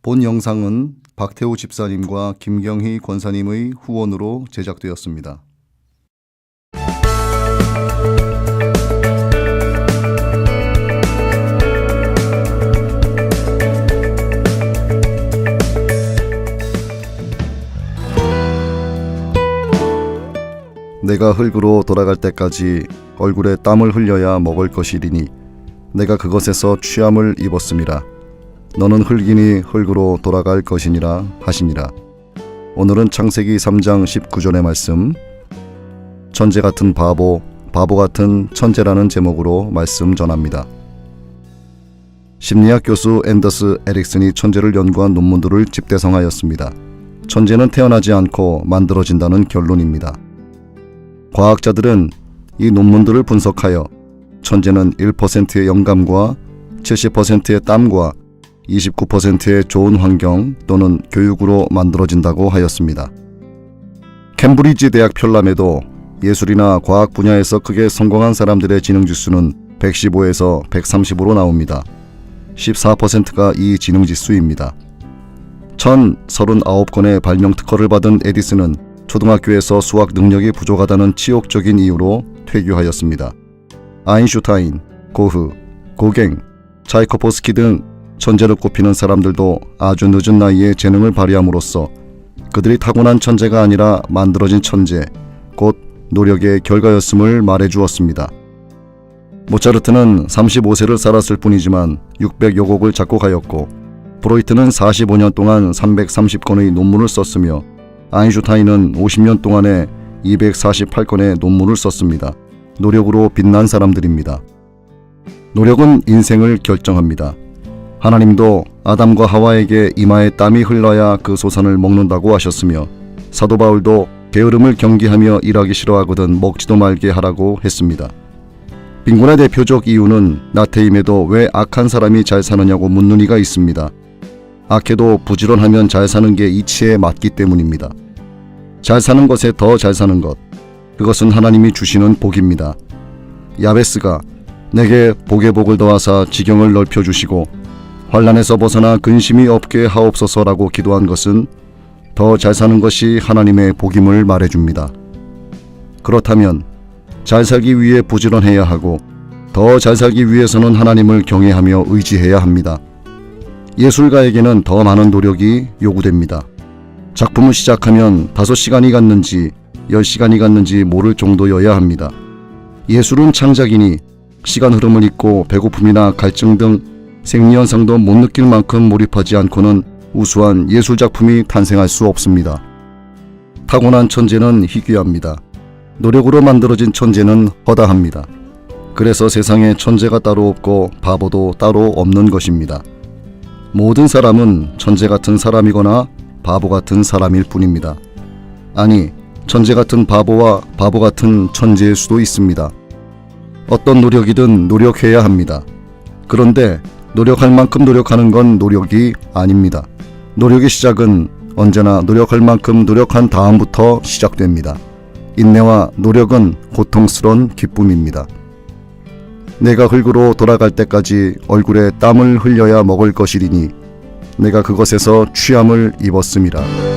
본 영상은 박태우 집사님과 김경희 권사님의 후원으로 제작되었습니다. 내가 흙으로 돌아갈 때까지 얼굴에 땀을 흘려야 먹을 것이리니 내가 그것에서 취함을 입었음이라. 너는 흙이니 흙으로 돌아갈 것이니라 하시니라. 오늘은 창세기 3장 19절의 말씀, 천재 같은 바보, 바보 같은 천재라는 제목으로 말씀 전합니다. 심리학 교수 앤더스 에릭슨이 천재를 연구한 논문들을 집대성하였습니다. 천재는 태어나지 않고 만들어진다는 결론입니다. 과학자들은 이 논문들을 분석하여 천재는 1%의 영감과 70%의 땀과 29%의 좋은 환경 또는 교육으로 만들어진다고 하였습니다. 캠브리지 대학 편람에도 예술이나 과학 분야에서 크게 성공한 사람들의 지능지수는 115에서 130으로 나옵니다. 14%가 이 지능지수입니다. 1039건의 발명 특허를 받은 에디슨은 초등학교에서 수학 능력이 부족하다는 치욕적인 이유로 퇴교하였습니다. 아인슈타인, 고흐, 고갱, 차이코프스키 등 천재로 꼽히는 사람들도 아주 늦은 나이에 재능을 발휘함으로써 그들이 타고난 천재가 아니라 만들어진 천재, 곧 노력의 결과였음을 말해주었습니다. 모차르트는 35세를 살았을 뿐이지만 600여 곡을 작곡하였고, 브로이트는 45년 동안 330건의 논문을 썼으며 아인슈타인은 50년 동안에 248건의 논문을 썼습니다. 노력으로 빛난 사람들입니다. 노력은 인생을 결정합니다. 하나님도 아담과 하와에게 이마에 땀이 흘러야 그 소산을 먹는다고 하셨으며, 사도 바울도 게으름을 경계하며 일하기 싫어하거든 먹지도 말게 하라고 했습니다. 빈곤의 대표적 이유는 나태임에도 왜 악한 사람이 잘 사느냐고 묻는 이가 있습니다. 악해도 부지런하면 잘 사는 게 이치에 맞기 때문입니다. 잘 사는 것에 더 잘 사는 것, 그것은 하나님이 주시는 복입니다. 야베스가 내게 복에 복을 더하사 지경을 넓혀주시고 환난에서 벗어나 근심이 없게 하옵소서라고 기도한 것은 더 잘 사는 것이 하나님의 복임을 말해줍니다. 그렇다면 잘 살기 위해 부지런해야 하고 더 잘 살기 위해서는 하나님을 경외하며 의지해야 합니다. 예술가에게는 더 많은 노력이 요구됩니다. 작품을 시작하면 5시간이 갔는지 10시간이 갔는지 모를 정도여야 합니다. 예술은 창작이니 시간 흐름을 잊고 배고픔이나 갈증 등 생리현상도 못 느낄 만큼 몰입하지 않고는 우수한 예술작품이 탄생할 수 없습니다. 타고난 천재는 희귀합니다. 노력으로 만들어진 천재는 허다합니다. 그래서 세상에 천재가 따로 없고 바보도 따로 없는 것입니다. 모든 사람은 천재 같은 사람이거나 바보 같은 사람일 뿐입니다. 아니, 천재 같은 바보와 바보 같은 천재일 수도 있습니다. 어떤 노력이든 노력해야 합니다. 그런데 노력할 만큼 노력하는 건 노력이 아닙니다. 노력의 시작은 언제나 노력할 만큼 노력한 다음부터 시작됩니다. 인내와 노력은 고통스러운 기쁨입니다. 내가 흙으로 돌아갈 때까지 얼굴에 땀을 흘려야 먹을 것이리니 내가 그것에서 취함을 입었음이라.